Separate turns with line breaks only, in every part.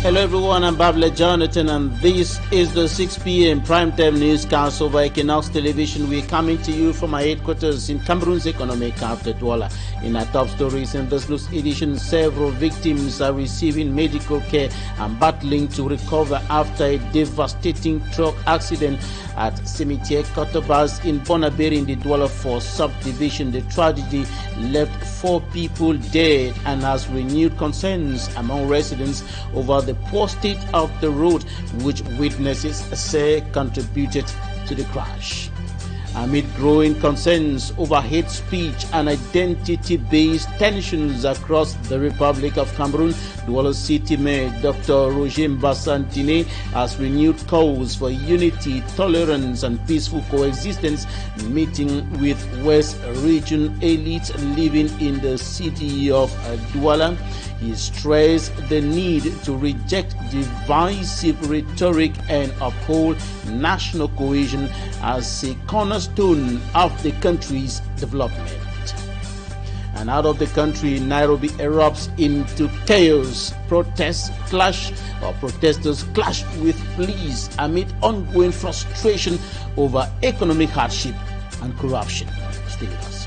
Hello everyone, I'm Babla Jonathan and this is the 6 p.m. primetime newscast over Equinoxe television. We're coming to you from our headquarters in Cameroon's economic capital, Douala. In our top stories in this news edition, several victims are receiving medical care and battling to recover after a devastating truck accident at Cimetière Cotobas in Bonaberi in the Douala 4 subdivision. The tragedy left 4 people dead and has renewed concerns among residents over the poor state of the road, which witnesses say contributed to the crash. Amid growing concerns over hate speech and identity-based tensions across the Republic of Cameroon, Douala City Mayor Dr. Roger Mbassa has renewed calls for unity, tolerance and peaceful coexistence, meeting with West Region elites living in the city of Douala. He stressed the need to reject divisive rhetoric and uphold national cohesion as a cornerstone of the country's development. And out of the country, Nairobi erupts into chaos. Protesters clash with police amid ongoing frustration over economic hardship and corruption. Stay with us.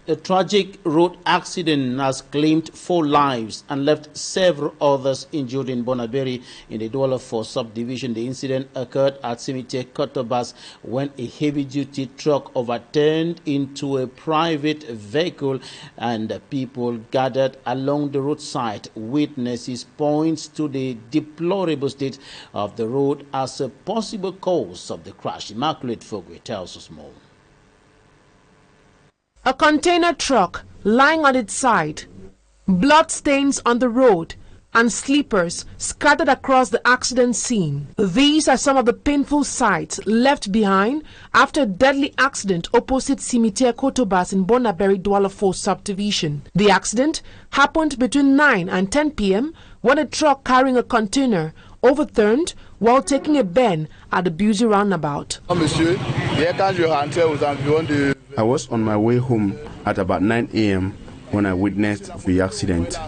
A tragic road accident has claimed 4 lives and left several others injured in Bonaberi in the Douala 4 subdivision. The incident occurred at Cimetière Cotobas when a heavy-duty truck overturned into a private vehicle and people gathered along the roadside. Witnesses point to the deplorable state of the road as a possible cause of the crash. Immaculate Fogwe tells us more.
A container truck lying on its side, blood stains on the road, and sleepers scattered across the accident scene. These are some of the painful sights left behind after a deadly accident opposite Cimetière Cotobas in Bonaberi Douala 4 subdivision. The accident happened between 9 and 10 p.m. when a truck carrying a container overturned while taking a bend at the busy roundabout.
I was on my way home at about 9 a.m. when I witnessed the accident.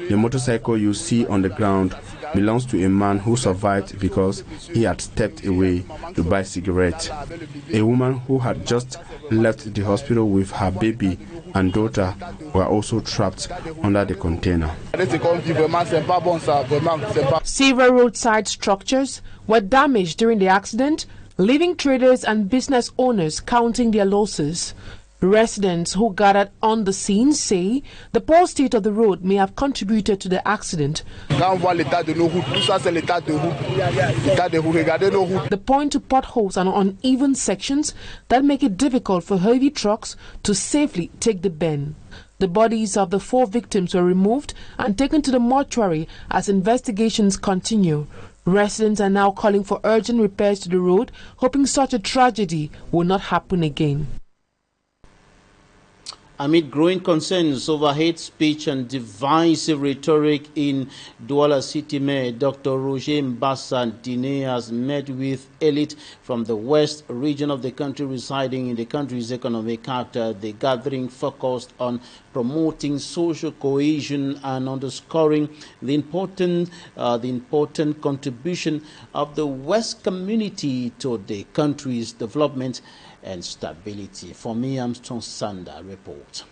The motorcycle you see on the ground belongs to a man who survived because he had stepped away to buy cigarettes. A woman who had just left the hospital with her baby and daughter were also trapped under the container.
Several roadside structures were damaged during the accident, leaving traders and business owners counting their losses. Residents who gathered on the scene say the poor state of the road may have contributed to the accident. They point to potholes and uneven sections that make it difficult for heavy trucks to safely take the bend. The bodies of the 4 victims were removed and taken to the mortuary as investigations continue. Residents are now calling for urgent repairs to the road, hoping such a tragedy will not happen again.
Amid growing concerns over hate speech and divisive rhetoric in Douala City Mayor Dr. Roger Mbassa has met with elite from the west region of the country residing in the country's economic capital. The gathering focused on promoting social cohesion and underscoring the important contribution of the West community to the country's development and stability. For me, Armstrong Sander report.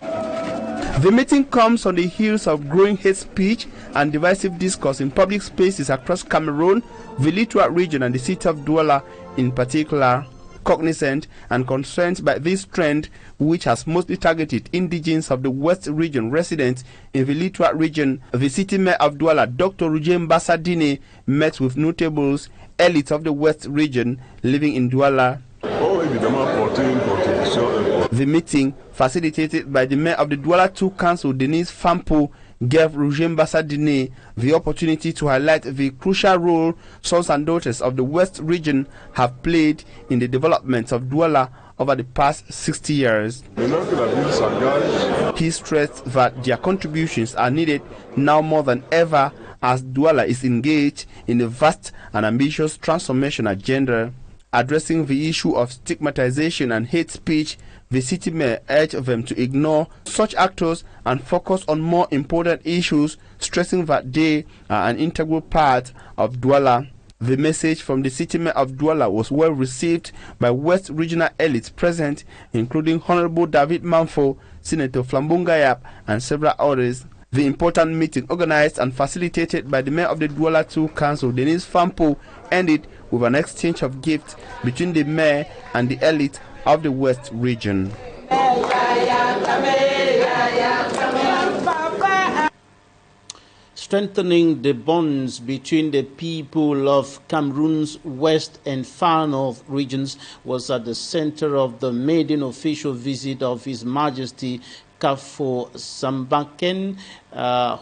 The meeting comes on the heels of growing hate speech and divisive discourse in public spaces across Cameroon, the Littoral region and the city of Douala in particular. Cognizant and concerned by this trend, which has mostly targeted indigenes of the West region residents in the Littoral region, the city mayor of Douala, Dr. Roger Mbassa met with notables, elites of the West region living in Douala. The meeting, facilitated by the mayor of the Douala 2 Council, Denise Fampo, gave Roger Mbassa the opportunity to highlight the crucial role sons and daughters of the West region have played in the development of Douala over the past 60 years. He stressed that their contributions are needed now more than ever as Douala is engaged in a vast and ambitious transformation agenda. Addressing the issue of stigmatization and hate speech, the city mayor urged them to ignore such actors and focus on more important issues, stressing that they are an integral part of Douala. The message from the city mayor of Douala was well received by West regional elites present, including Honorable David Manfo, Senator Flambunga Yap, and several others. The important meeting, organized and facilitated by the mayor of the Douala II Council, Denise Fampo, ended with an exchange of gifts between the mayor and the elite of the West region.
Strengthening the bonds between the people of Cameroon's West and Far North regions was at the center of the maiden official visit of His Majesty Kafo Sambaken,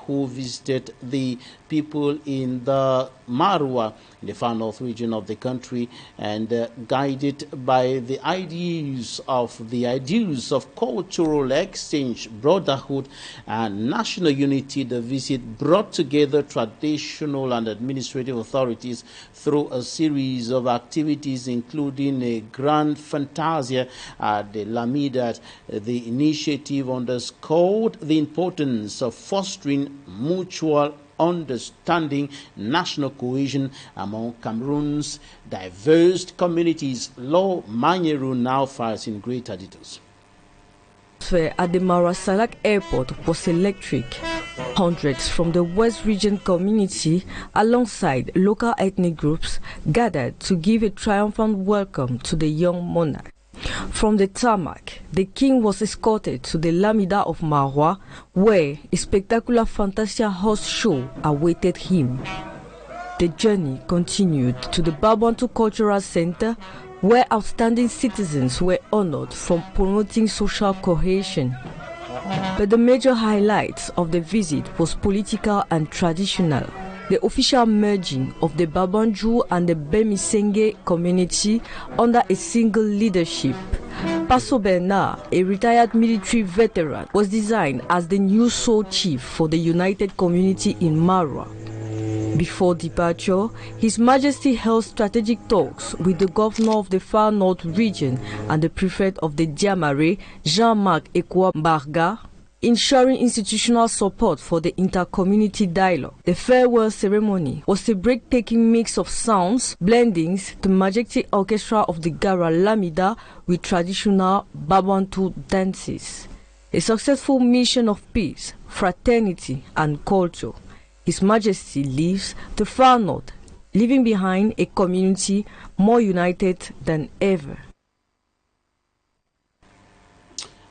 who visited the people in the Marwa, in the far north region of the country, and guided by the ideals of cultural exchange, brotherhood, and national unity. The visit brought together traditional and administrative authorities through a series of activities, including a grand fantasia at the Lamida. The initiative underscored the importance of fostering mutual understanding, national cohesion among Cameroon's diverse communities. Law Manieru now files in greater details.
At the Marasalak airport was electric. Hundreds from the West region community, alongside local ethnic groups, gathered to give a triumphant welcome to the young monarch. From the tarmac, the king was escorted to the Lamida of Marwa, where a spectacular Fantasia horse show awaited him. The journey continued to the Babantu Cultural Center, where outstanding citizens were honored for promoting social cohesion. But the major highlight of the visit was political and traditional. The official merging of the Babanju and the Bemisenge community under a single leadership. Paso Bernard, a retired military veteran, was designed as the new sole chief for the united community in Marwa. Before departure, His Majesty held strategic talks with the governor of the Far North region and the prefect of the Diamare, Jean-Marc Ekwa-Barga, ensuring institutional support for the inter-community dialogue. The farewell ceremony was a breathtaking mix of sounds, blendings the majestic orchestra of the Gara Lamida with traditional Babantu dances. A successful mission of peace, fraternity, and culture. His Majesty leaves the Far North, leaving behind a community more united than ever.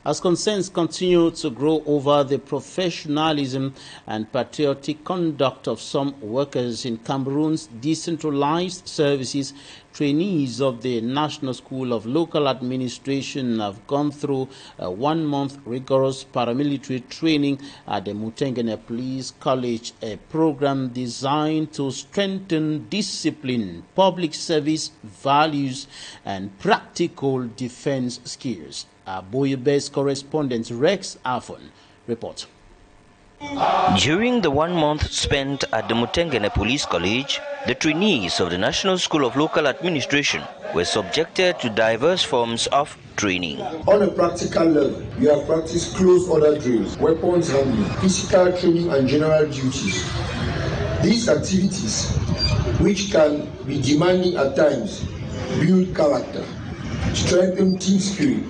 As concerns continue to grow over the professionalism and patriotic conduct of some workers in Cameroon's decentralized services, trainees of the National School of Local Administration have gone through a one-month rigorous paramilitary training at the Mutengene Police College, a program designed to strengthen discipline, public service values, and practical defense skills. Our Boye-based correspondent Rex Afon reports.
During the 1 month spent at the Mutengene Police College, the trainees of the National School of Local Administration were subjected to diverse forms of training.
On a practical level, we have practiced close order drills, weapons handling, physical training, and general duties. These activities, which can be demanding at times, build character, strengthen team spirit,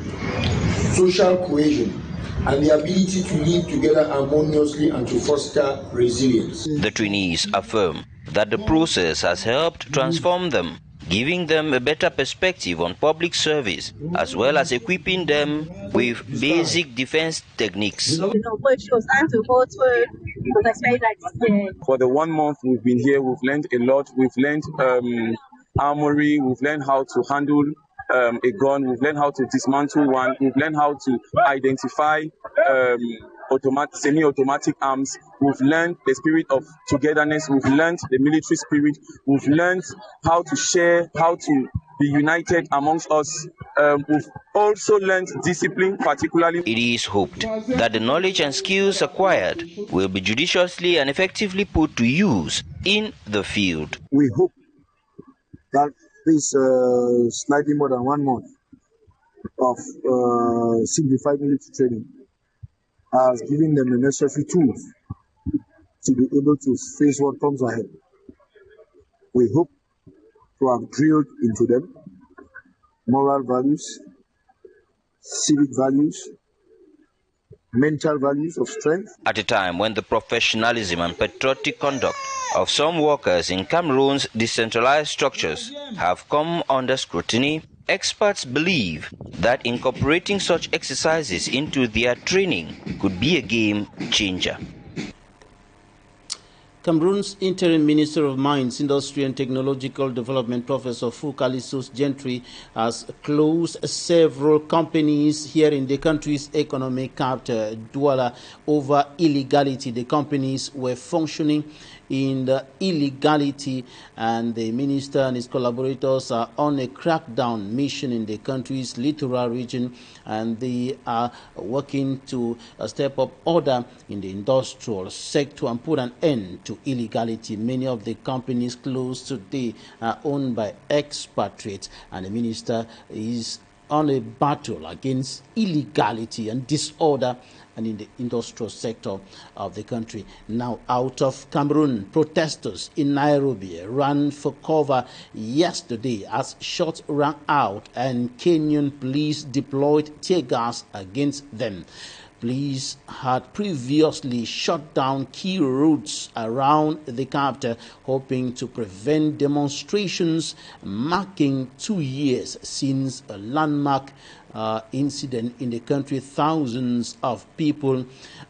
social cohesion, and the ability to live together harmoniously and to foster resilience.
The trainees affirm that the process has helped transform them, giving them a better perspective on public service, as well as equipping them with basic defense techniques.
For the 1 month we've been here, we've learned a lot. We've learned armory, we've learned how to handle a gun, we've learned how to dismantle one, we've learned how to identify semi-automatic arms, we've learned the spirit of togetherness, we've learned the military spirit, we've learned how to share, how to be united amongst us. We've also learned discipline, particularly.
It is hoped that the knowledge and skills acquired will be judiciously and effectively put to use in the field.
We hope that this slightly more than 1 month of simplified military training has given them the necessary tools to be able to face what comes ahead. We hope to have drilled into them moral values, civic values, mental values of strength.
At a time when the professionalism and patriotic conduct of some workers in Cameroon's decentralized structures have come under scrutiny, experts believe that incorporating such exercises into their training could be a game changer.
Cameroon's interim Minister of Mines, Industry and Technological Development, Professor Fukalisos Gentry, has closed several companies here in the country's economic capital, Douala, over illegality. The companies were functioning in the illegality, and the minister and his collaborators are on a crackdown mission in the country's littoral region, and they are working to step up order in the industrial sector and put an end to illegality. Many of the companies closed today are owned by expatriates, and the minister is on a battle against illegality and disorder and in the industrial sector of the country. Now, out of Cameroon, protesters in Nairobi ran for cover yesterday as shots rang out and Kenyan police deployed tear gas against them. Police had previously shut down key roads around the capital, hoping to prevent demonstrations marking 2 years since a landmark incident in the country. Thousands of people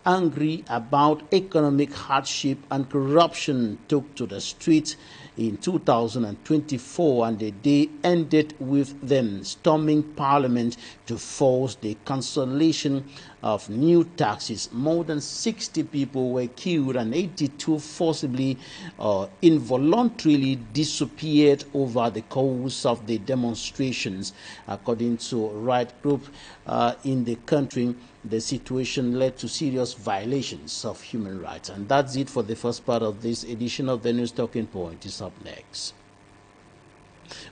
angry about economic hardship and corruption took to the streets in 2024, and the day ended with them storming Parliament to force the cancellation of new taxes. More than 60 people were killed and 82 forcibly or involuntarily disappeared over the course of the demonstrations. According to right group in the country, the situation led to serious violations of human rights. And that's it for the first part of this edition of the News Talking Point. Is up next.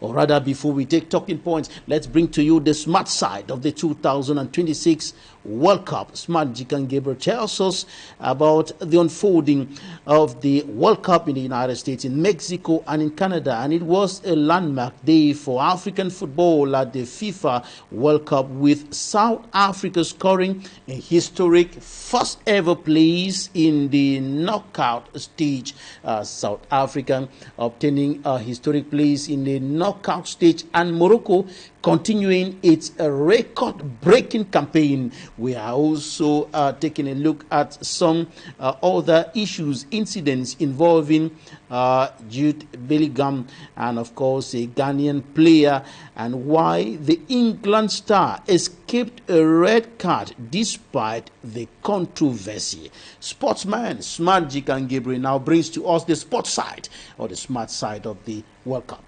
Or rather, before we take talking points, let's bring to you the smart side of the 2026 World Cup. Smart Jikan Gabriel tells us about the unfolding of the World Cup in the United States, in Mexico, and in Canada. And it was a landmark day for African football at the FIFA World Cup, with South Africa scoring a historic first ever place in the knockout stage. South Africa obtaining a historic place in the knockout stage, and Morocco continuing its record-breaking campaign. We are also taking a look at some other issues, incidents involving Jude Bellingham and, of course, a Ghanaian player, and why the England star escaped a red card despite the controversy. Sportsman Smart Jikan Gabriel now brings to us the sports side, or the smart side, of the World Cup.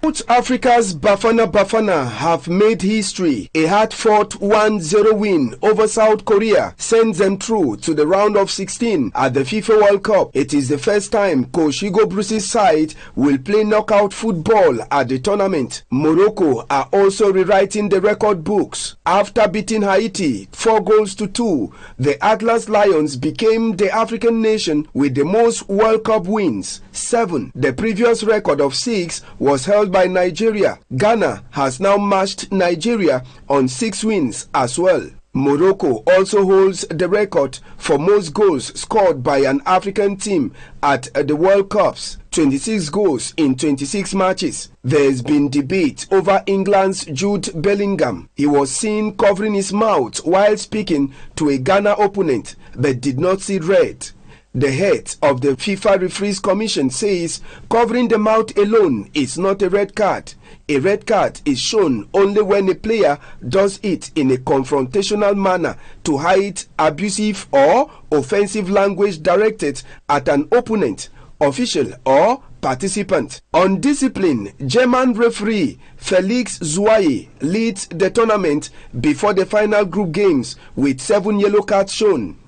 South Africa's Bafana have made history. A hard-fought 1-0 win over South Korea sends them through to the round of 16 at the FIFA World Cup. It is the first time Coach Hugo Bruce's side will play knockout football at the tournament. Morocco are also rewriting the record books. After beating Haiti 4-2, the Atlas Lions became the African nation with the most World Cup wins, 7. The previous record of 6 was held by Nigeria. Ghana has now matched Nigeria on 6 wins as well. Morocco also holds the record for most goals scored by an African team at the World Cups, 26 goals in 26 matches. There's been debate over England's Jude Bellingham. He was seen covering his mouth while speaking to a Ghana opponent, but did not see red. The head of the FIFA Referees Commission says covering the mouth alone is not a red card. A red card is shown only when a player does it in a confrontational manner to hide abusive or offensive language directed at an opponent, official or
participant. On discipline, German referee Felix Jouée leads the tournament before the final group games with 7 yellow cards shown.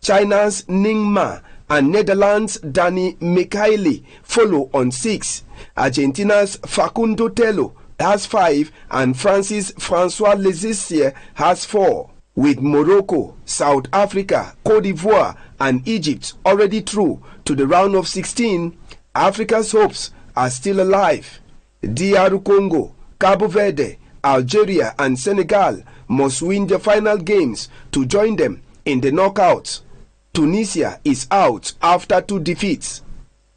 China's Ning Ma and Netherlands' Danny Mikhaili follow on 6. Argentina's Facundo Tello has 5 and France's François Lezissier has 4. With Morocco, South Africa, Cote d'Ivoire and Egypt already through to the round of 16, Africa's hopes are still alive. DR Congo, Cabo Verde, Algeria and Senegal must win the final games to join them in the knockouts. Tunisia is out after 2 defeats.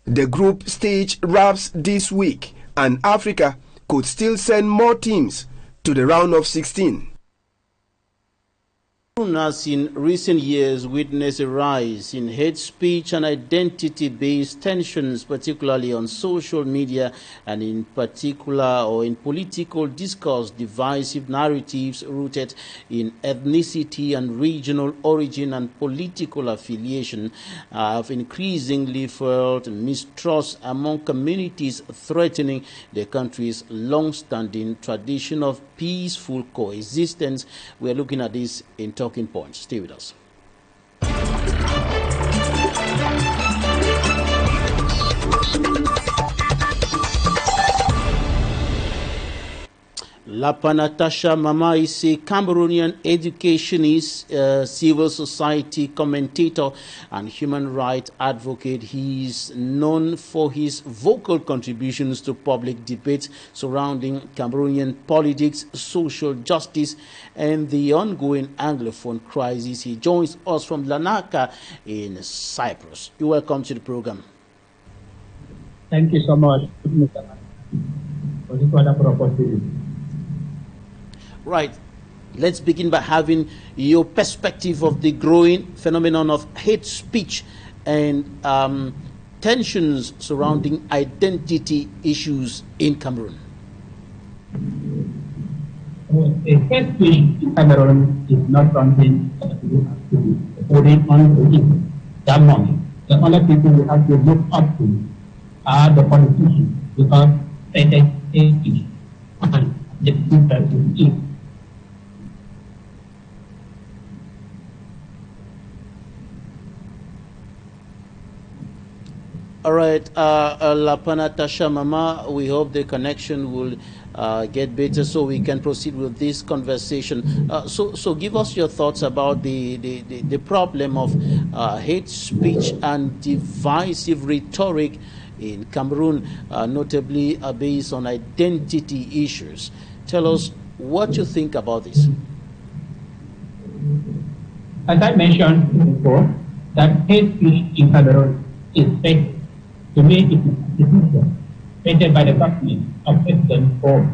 The group stage wraps this week and Africa could still send more teams to the round of 16.
Has in recent years witnessed a rise in hate speech and identity-based tensions, particularly on social media and in particular or in political discourse. Divisive narratives rooted in ethnicity and regional origin and political affiliation have increasingly fueled mistrust among communities, threatening the country's long-standing tradition of peaceful coexistence. We are looking at this in Talking Points. Stay with us. LAPANA TASHA MAMAH is a Cameroonian educationist, civil society commentator and human rights advocate. He is known for his vocal contributions to public debates surrounding Cameroonian politics, social justice, and the ongoing Anglophone crisis. He joins us from Larnaca in Cyprus. You're welcome to the program.
Thank you so much, Mr. for this wonderful opportunity.
Right. Let's begin by having your perspective of the growing phenomenon of hate speech and tensions surrounding identity issues in Cameroon.
Hate speech in Cameroon is not something that we have to be holding on to it that moment. The only people we have to look up to are the politicians, because they take hate speech and the people that eat.
All right, LAPANA TASHA MAMAH, we hope the connection will get better so we can proceed with this conversation. So give us your thoughts about the problem of hate speech and divisive rhetoric in Cameroon, notably based on identity issues. Tell us what you think about this.
As I mentioned before, that hate speech in Cameroon is fake. To me, it is a decision created by the government of President Paul.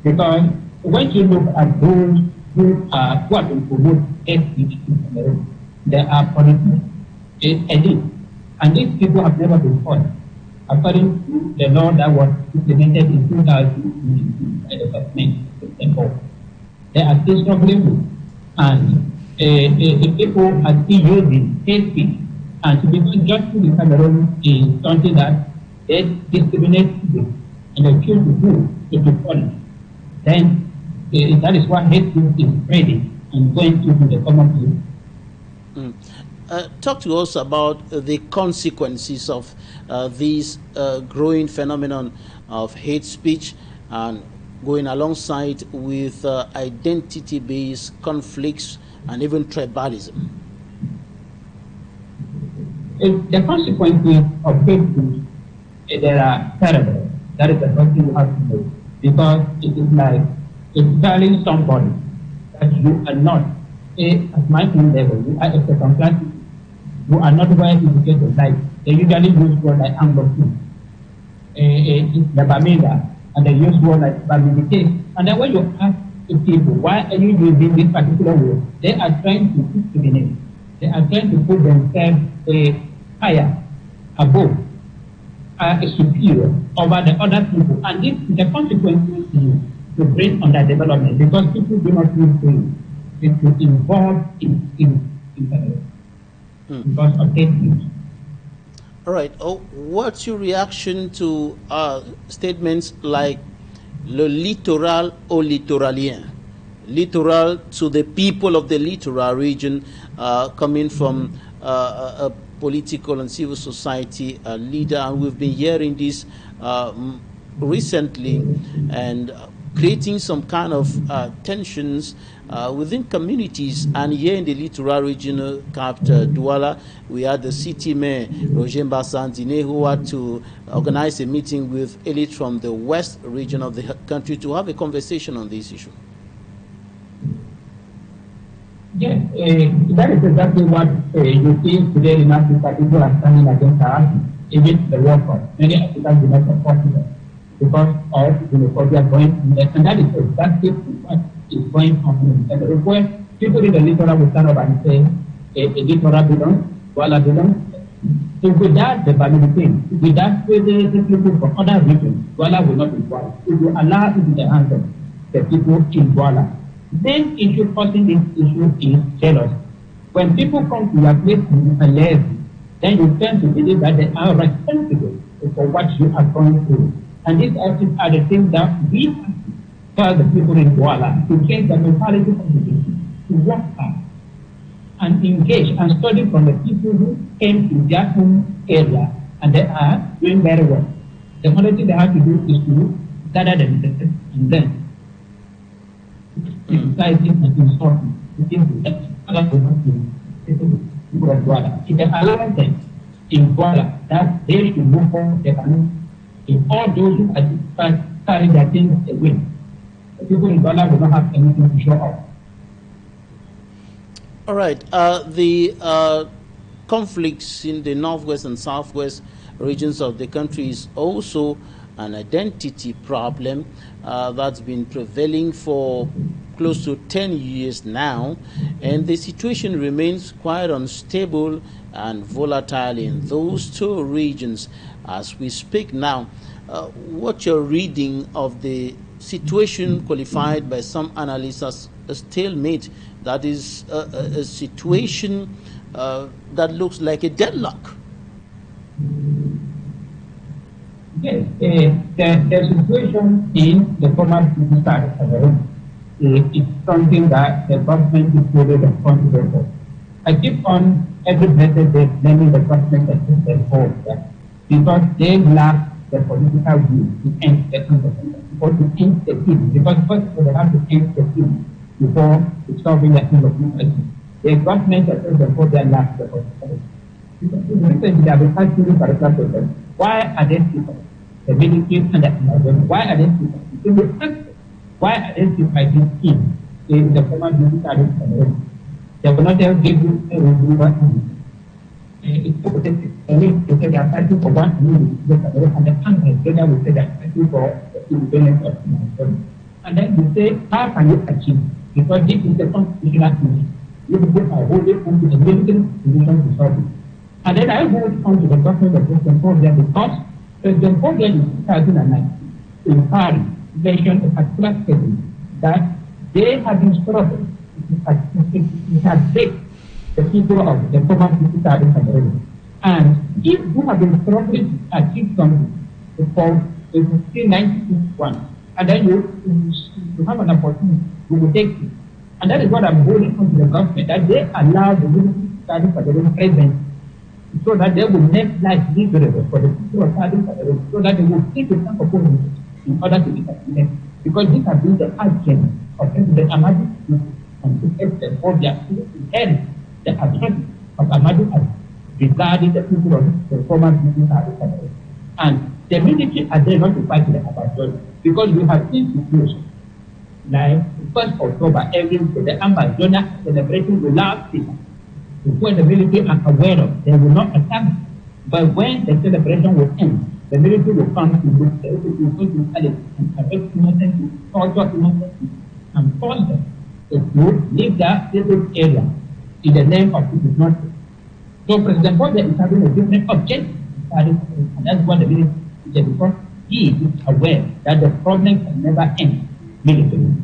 Because when you look at those who have been promote hate speech in Cameroon, there are politicians, elite, and these people have never been fought. According to the law that was implemented in 2000 by the government of President Paul, they are still struggling with, and the people are still using hate speech. And to become justice in Cameroon is something that they discriminate people and they choose to do to be punished. Then that is what hate speech is spreading and going to the common people.
Talk to us about the consequences of this growing phenomenon of hate speech and going alongside with identity-based conflicts and even tribalism.
The consequences of hate speech, they are terrible. That is the first thing you have to know. Because it is like telling somebody that you are not at my own level, you are a second class, you are not well educated. Like they usually use words like Anglophone, the Bamida, and they use words like Paramilitary. And then when you ask the people, why are you using this particular word, they are trying to discriminate. They are trying to put themselves higher, above, superior over the other people. And this is the consequences to bring on that development, because people do not feel free. It will involve in because of hate speech.
All right. Oh, what's your reaction to statements like le littoral au littoralien? Littoral to the people of the littoral region, coming from a political and civil society leader, and we've been hearing this recently, and creating some kind of tensions within communities. And here in the littoral regional capital, Douala, we had the city mayor, Roger Mbasandine, who had to organize a meeting with elites from the west region of the country to have a conversation on this issue.
Yes, that is exactly what you see today in Africa. People are standing against us, even the World Cup. Many Africans do not support them because of xenophobia going on there. And that is exactly what is going on in the request. People in the littoral will stand up and say, a littoral belongs, Douala belongs. So without the Paramilitary, without the people from other regions, Douala will not be Douala. If you allow it in the hands of the people in Douala, then issue causing this issue is jealousy. When people come to your place and lazy, then you tend to believe that they are responsible for what you are going through. And these are the things that we tell the people in Douala to change the mentality of the people, to work hard and engage and study from the people who came to their own area and they are doing very well. The only thing they have to do is to gather themselves and then society and insulting within the people of Douala. If they allow them in Douala that they should move on, they can. If all those who are carrying their things away, the people in Douala will not have anything to show off.
All right. The conflicts in the northwest and southwest regions of the country is also an identity problem that's been prevailing for close to 10 years now, and the situation remains quite unstable and volatile in those two regions as we speak now. What you're reading of the situation qualified by some analysts as a stalemate, that is a situation that looks like a deadlock.
Yes, the situation in the former city side is something that the government is fully responsible for. I keep on every blessed day blaming the government that is involved because they lack the political will to end the conflict or to end the peace. Because first of all, they have to end the peace before solving the conflict. The government that is involved, they lack the political will. Because recently they have been asking this particular question: why are they people, the military and the environment, why are they people? So we ask, why are they still fighting in the former military environment? They will not give you a review. It's hypothetical. They say they are fighting for 1 minute, and the country will say they are fighting for the independence of Nigeria. And then you say, how can you achieve? Because this is the constitutional issue. You people are holding on to the military solution to solve it. And then I hold on to the government of President Paul because President Paul in 2009 in Paris mentioned a particular statement that they have been struggling. It has break the people of the former city side of Cameroon. And if you have been struggling to achieve something for 1961, and then you have an opportunity, you will take it. And that is what I'm holding on to the government, that they allow the military side of Cameroon present so that they will make life livable for the people of side of Cameroon, so that they will take the time of in order to be successful. Because this has been the agenda of President Amadou and to extend all their inherit the agenda of Amadou regarding the people of the former people of Cameroon. And the military are there not to fight the Amazon, because we have seen situations like 1st October, every the Amazon celebration will last year. When the military are aware of, they will not attack. But when the celebration will end, the military will come to look, the military will go to Alice and arrest innocent, torture innocent, and force them to leave that little area in the name of it is not. So President Boyd is having a different objective, and that's what the military is, because he is aware that the problem can never end militarily.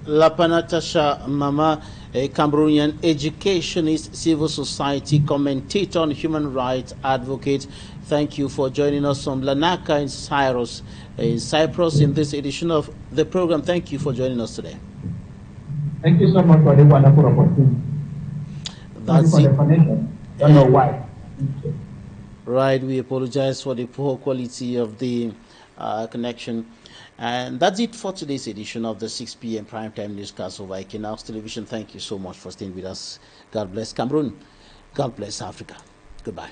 LAPANA, TASHA, MAMAH, a Cameroonian educationist, civil society commentator, and human rights advocate. Thank you for joining us from Larnaca in Cyprus in this edition of the program. Thank you for joining us today.
Thank you so much for the wonderful opportunity.
That's
Thank you for the connection. Don't know why.
Right, we apologize for the poor quality of the connection. And that's it for today's edition of the 6 p.m. primetime newscast over Equinoxe Television. Thank you so much for staying with us. God bless Cameroon. God bless Africa. Goodbye.